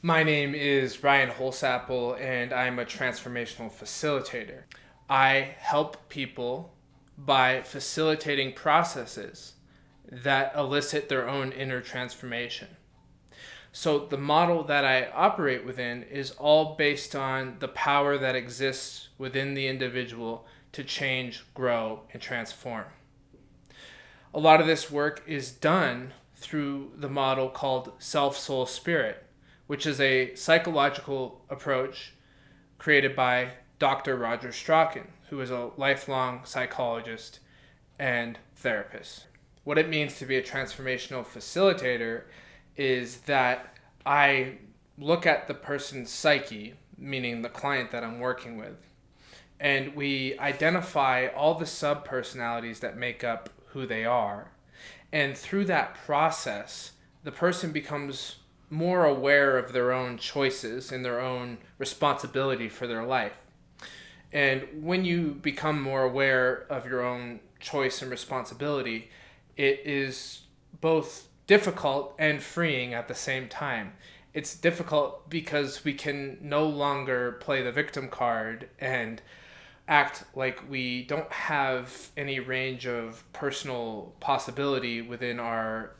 My name is Ryan Holsapple, and I'm a transformational facilitator. I help people by facilitating processes that elicit their own inner transformation. So, the model that I operate within is all based on the power that exists within the individual to change, grow, and transform. A lot of this work is done through the model called self, soul, spirit, which is a psychological approach created by Dr. Roger Strachan, who is a lifelong psychologist and therapist. What it means to be a transformational facilitator is that I look at the person's psyche, meaning the client that I'm working with, and we identify all the sub-personalities that make up who they are. And through that process, the person becomes more aware of their own choices and their own responsibility for their life. And when you become more aware of your own choice and responsibility, it is both difficult and freeing at the same time. It's difficult because we can no longer play the victim card and act like we don't have any range of personal possibility within our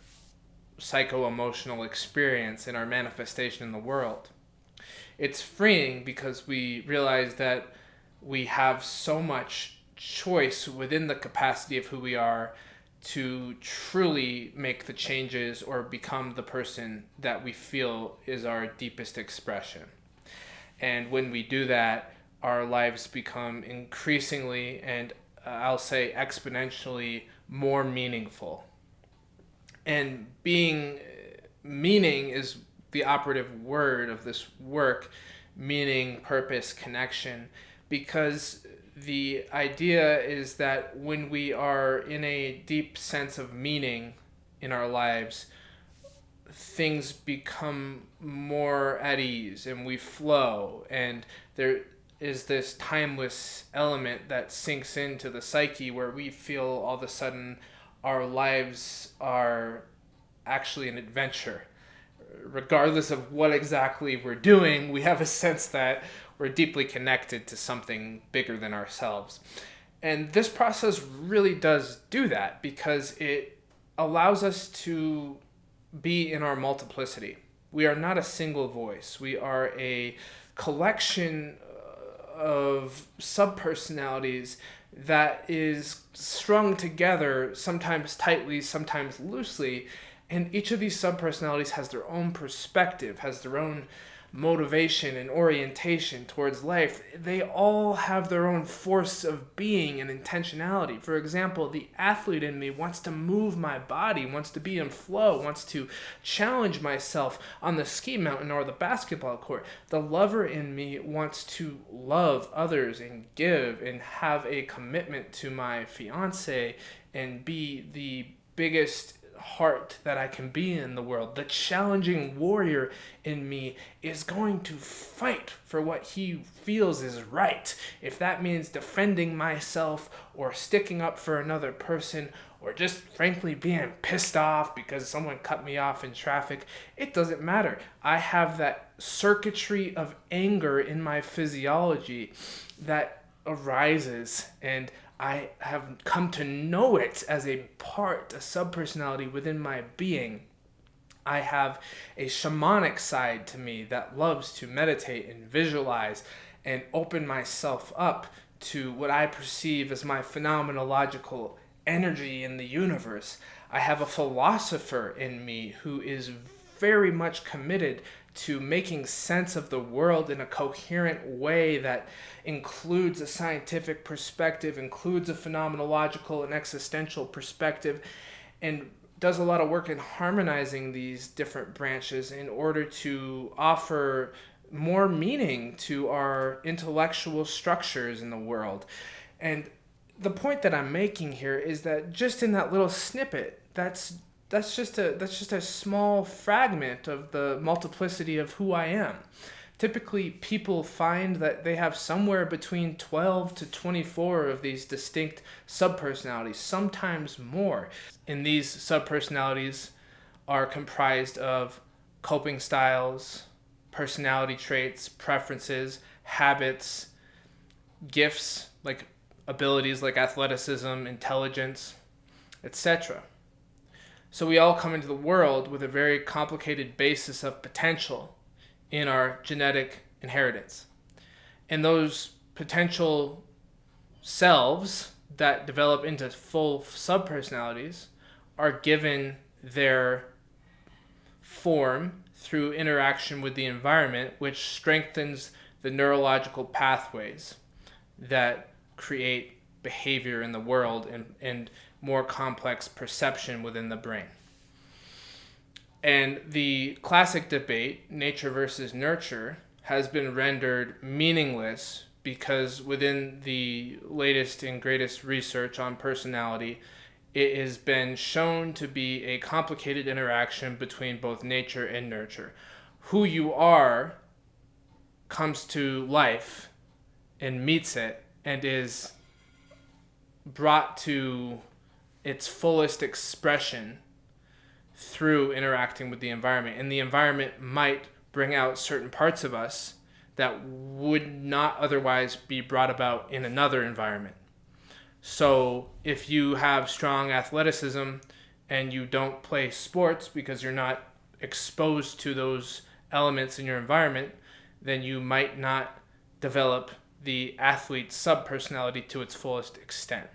psycho-emotional experience and our manifestation in the world. It's freeing because we realize that we have so much choice within the capacity of who we are to truly make the changes or become the person that we feel is our deepest expression. And when we do that, our lives become increasingly and I'll say exponentially more meaningful. And meaning is the operative word of this work, meaning, purpose, connection, because the idea is that when we are in a deep sense of meaning in our lives, things become more at ease and we flow, and there is this timeless element that sinks into the psyche where we feel all of a sudden our lives are actually an adventure. Regardless of what exactly we're doing, we have a sense that we're deeply connected to something bigger than ourselves. And this process really does do that because it allows us to be in our multiplicity. We are not a single voice. We are a collection of subpersonalities that is strung together, sometimes tightly, sometimes loosely, and each of these subpersonalities has their own perspective, has their own motivation and orientation towards life. They all have their own force of being and intentionality. For example, the athlete in me wants to move my body, wants to be in flow, wants to challenge myself on the ski mountain or the basketball court. The lover in me wants to love others and give and have a commitment to my fiance and be the biggest heart that I can be in the world. The challenging warrior in me is going to fight for what he feels is right. If that means defending myself or sticking up for another person or just frankly being pissed off because someone cut me off in traffic, it doesn't matter. I have that circuitry of anger in my physiology that arises, and I have come to know it as a part, a subpersonality within my being. I have a shamanic side to me that loves to meditate and visualize and open myself up to what I perceive as my phenomenological energy in the universe. I have a philosopher in me who is very much committed to making sense of the world in a coherent way that includes a scientific perspective, includes a phenomenological and existential perspective, and does a lot of work in harmonizing these different branches in order to offer more meaning to our intellectual structures in the world. And the point that I'm making here is that just in that little snippet, that's just a small fragment of the multiplicity of who I am. Typically, people find that they have somewhere between 12 to 24 of these distinct subpersonalities, sometimes more. And these subpersonalities are comprised of coping styles, personality traits, preferences, habits, gifts like abilities like athleticism, intelligence, etc. So we all come into the world with a very complicated basis of potential in our genetic inheritance. And those potential selves that develop into full subpersonalities are given their form through interaction with the environment, which strengthens the neurological pathways that create behavior in the world and more complex perception within the brain. And the classic debate, nature versus nurture, has been rendered meaningless because within the latest and greatest research on personality, it has been shown to be a complicated interaction between both nature and nurture. Who you are comes to life and meets it and is brought to its fullest expression through interacting with the environment. And the environment might bring out certain parts of us that would not otherwise be brought about in another environment. So if you have strong athleticism and you don't play sports because you're not exposed to those elements in your environment, then you might not develop the athlete's subpersonality to its fullest extent.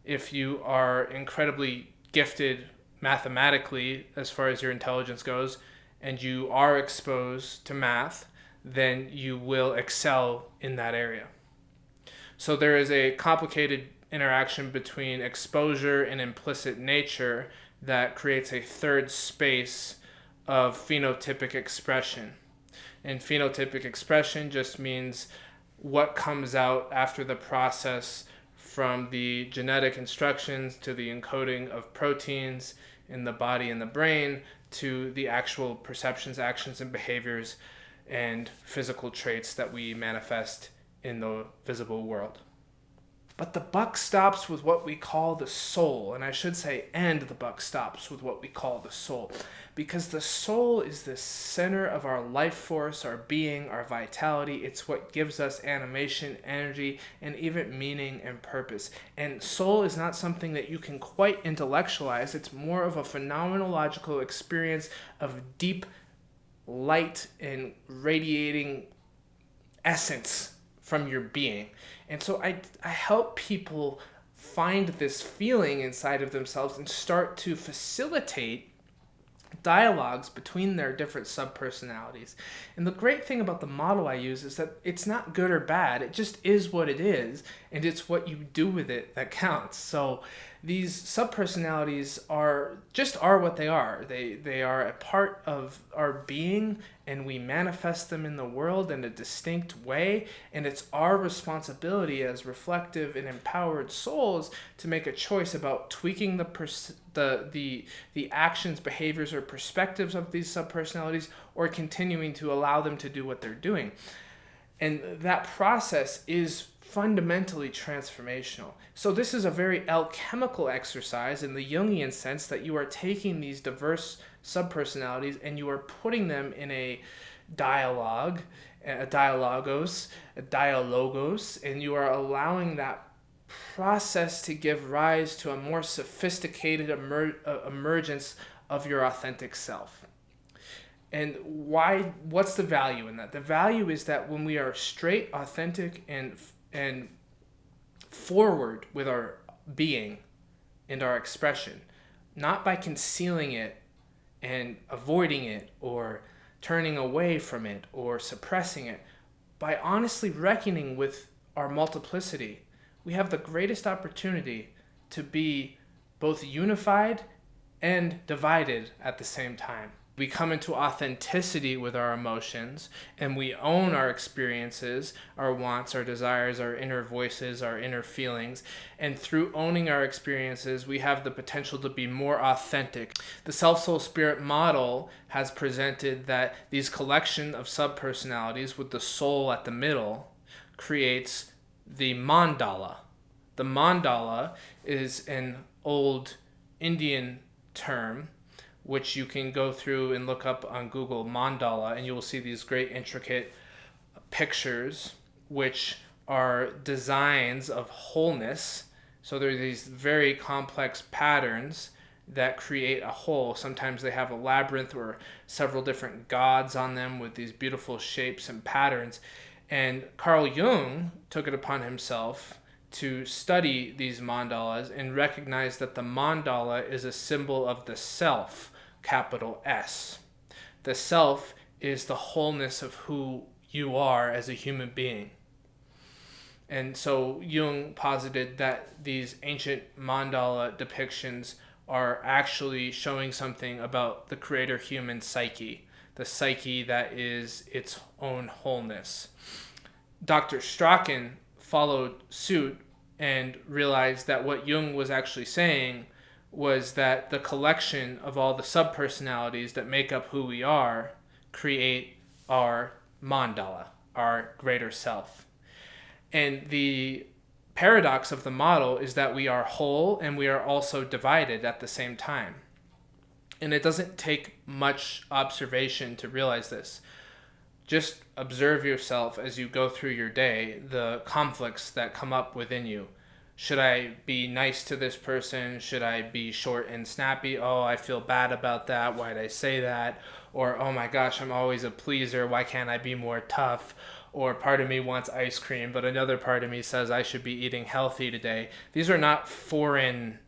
If you are incredibly gifted mathematically as far as your intelligence goes, and you are exposed to math, then you will excel in that area. So there is a complicated interaction between exposure and implicit nature that creates a third space of phenotypic expression. And phenotypic expression just means what comes out after the process from the genetic instructions to the encoding of proteins in the body and the brain to the actual perceptions, actions, and behaviors and physical traits that we manifest in the visible world. But the buck stops with what we call the soul, and I should say, and the buck stops with what we call the soul, because the soul is the center of our life force, our being, our vitality. It's what gives us animation, energy, and even meaning and purpose. And soul is not something that you can quite intellectualize. It's more of a phenomenological experience of deep light and radiating essence from your being. And so I help people find this feeling inside of themselves and start to facilitate dialogues between their different subpersonalities. And the great thing about the model I use is that it's not good or bad. It just is what it is, and it's what you do with it that counts. So these subpersonalities are what they are. They are a part of our being, and we manifest them in the world in a distinct way, and it's our responsibility as reflective and empowered souls to make a choice about tweaking the actions, behaviors, or perspectives of these subpersonalities, or continuing to allow them to do what they're doing. And that process is fundamentally transformational. So this is a very alchemical exercise in the Jungian sense that you are taking these diverse subpersonalities and you are putting them in a dialogue, a dialogos, and you are allowing that process to give rise to a more sophisticated emergence of your authentic self. And what's the value in that? The value is that when we are straight, authentic, and forward with our being and our expression, not by concealing it and avoiding it or turning away from it or suppressing it, by honestly reckoning with our multiplicity, we have the greatest opportunity to be both unified and divided at the same time. We come into authenticity with our emotions, and we own our experiences, our wants, our desires, our inner voices, our inner feelings. And through owning our experiences, we have the potential to be more authentic. The self-soul-spirit model has presented that these collection of subpersonalities with the soul at the middle creates the mandala. The mandala is an old Indian term which you can go through and look up on Google mandala, and you will see these great intricate pictures, which are designs of wholeness. So there are these very complex patterns that create a whole. Sometimes they have a labyrinth or several different gods on them with these beautiful shapes and patterns. And Carl Jung took it upon himself to study these mandalas and recognize that the mandala is a symbol of the self, capital S. The self is the wholeness of who you are as a human being. And so Jung posited that these ancient mandala depictions are actually showing something about the creator human psyche, the psyche that is its own wholeness. Dr. Strachan followed suit and realized that what Jung was actually saying was that the collection of all the subpersonalities that make up who we are create our mandala, our greater self. And the paradox of the model is that we are whole and we are also divided at the same time. And it doesn't take much observation to realize this. Just observe yourself as you go through your day, the conflicts that come up within you. Should I be nice to this person? Should I be short and snappy? Oh, I feel bad about that. Why'd I say that? Or, oh my gosh, I'm always a pleaser. Why can't I be more tough? Or part of me wants ice cream, but another part of me says I should be eating healthy today. These are not foreign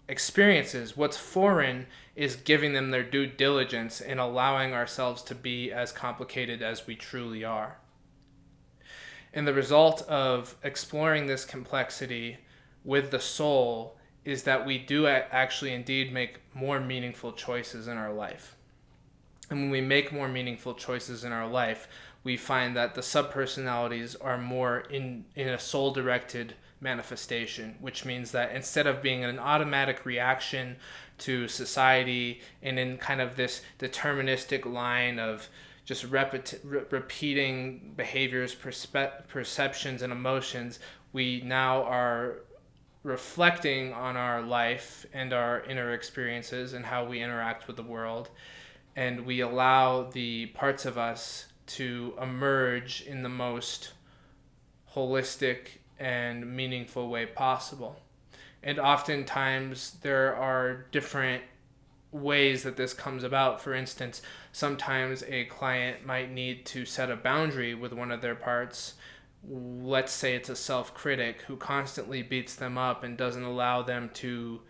experiences. What's foreign is giving them their due diligence and allowing ourselves to be as complicated as we truly are. And the result of exploring this complexity with the soul is that we do actually indeed make more meaningful choices in our life. And when we make more meaningful choices in our life, we find that the subpersonalities are more in a soul-directed manifestation, which means that instead of being an automatic reaction to society and in kind of this deterministic line of just repeating behaviors, perceptions, and emotions, we now are reflecting on our life and our inner experiences and how we interact with the world. And we allow the parts of us to emerge in the most holistic and meaningful way possible. And oftentimes there are different ways that this comes about. For instance, sometimes a client might need to set a boundary with one of their parts. Let's say it's a self-critic who constantly beats them up and doesn't allow them to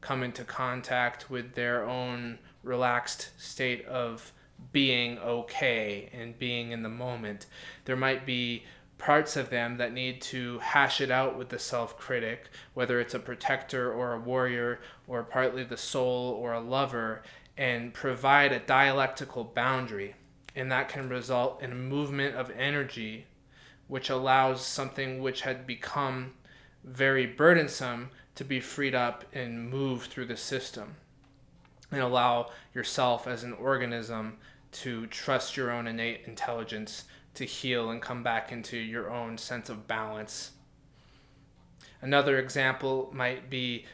come into contact with their own relaxed state of being okay and being in the moment. There might be parts of them that need to hash it out with the self-critic, whether it's a protector or a warrior or partly the soul or a lover, and provide a dialectical boundary. And that can result in a movement of energy which allows something which had become very burdensome to be freed up and move through the system, and allow yourself as an organism to trust your own innate intelligence to heal and come back into your own sense of balance. Another example might be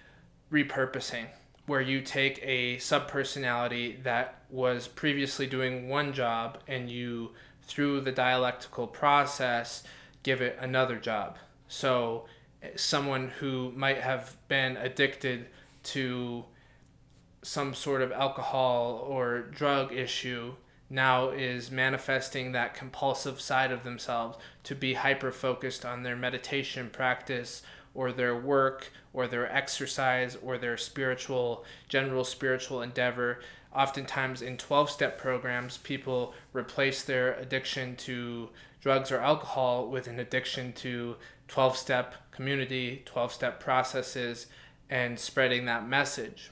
repurposing, where you take a subpersonality that was previously doing one job and you, through the dialectical process, give it another job. So someone who might have been addicted to some sort of alcohol or drug issue now is manifesting that compulsive side of themselves to be hyper-focused on their meditation practice or their work or their exercise or their general spiritual endeavor. Oftentimes in 12-step programs, people replace their addiction to drugs or alcohol with an addiction to 12-step community, 12-step processes, and spreading that message.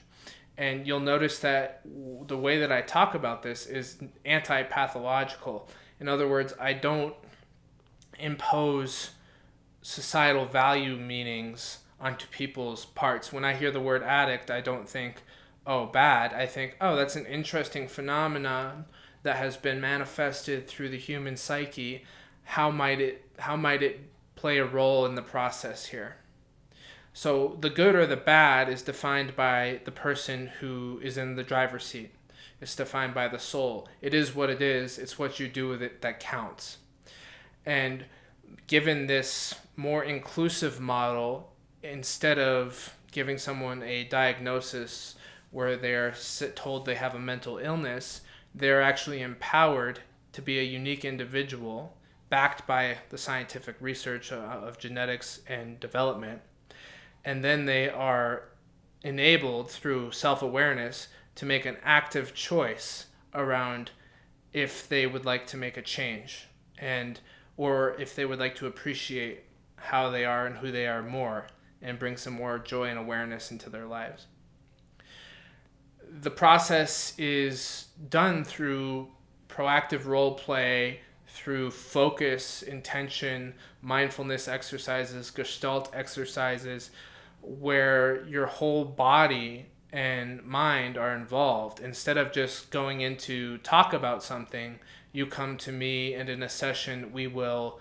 And you'll notice that the way that I talk about this is anti-pathological. In other words, I don't impose societal value meanings onto people's parts. When I hear the word addict, I don't think, oh, bad. I think, oh, that's an interesting phenomenon that has been manifested through the human psyche. How might it play a role in the process here? So the good or the bad is defined by the person who is in the driver's seat. It's defined by the soul. It is what it is. It's what you do with it that counts. And given this more inclusive model, instead of giving someone a diagnosis where they're told they have a mental illness, they're actually empowered to be a unique individual backed by the scientific research of genetics and development. And then they are enabled through self-awareness to make an active choice around if they would like to make a change, and or if they would like to appreciate how they are and who they are more, and bring some more joy and awareness into their lives. The process is done through proactive role play, through focus, intention, mindfulness exercises, gestalt exercises, where your whole body and mind are involved. Instead of just going in to talk about something, you come to me, and in a session we will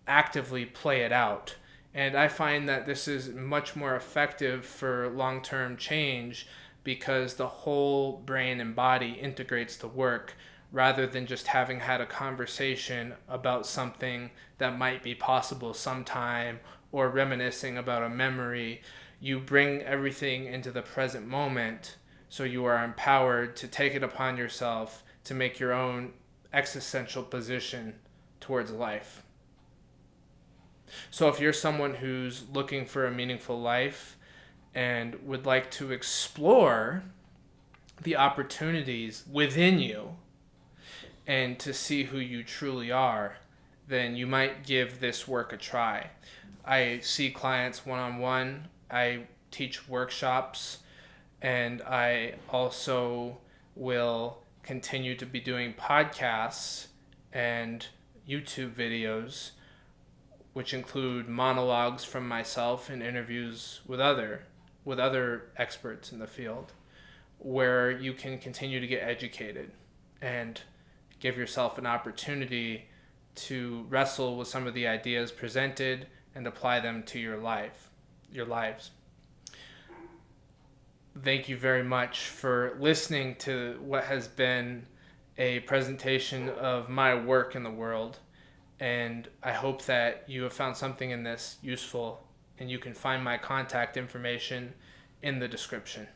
actively play it out. And I find that this is much more effective for long-term change because the whole brain and body integrates the work, rather than just having had a conversation about something that might be possible sometime or reminiscing about a memory. You bring everything into the present moment, so you are empowered to take it upon yourself to make your own existential position towards life. So if you're someone who's looking for a meaningful life and would like to explore the opportunities within you and to see who you truly are, then you might give this work a try. I see clients one-on-one, I teach workshops, and I also will continue to be doing podcasts and YouTube videos, which include monologues from myself and interviews with other experts in the field, where you can continue to get educated and give yourself an opportunity to wrestle with some of the ideas presented and apply them to your lives. Thank you very much for listening to what has been a presentation of my work in the world. And I hope that you have found something in this useful, and you can find my contact information in the description.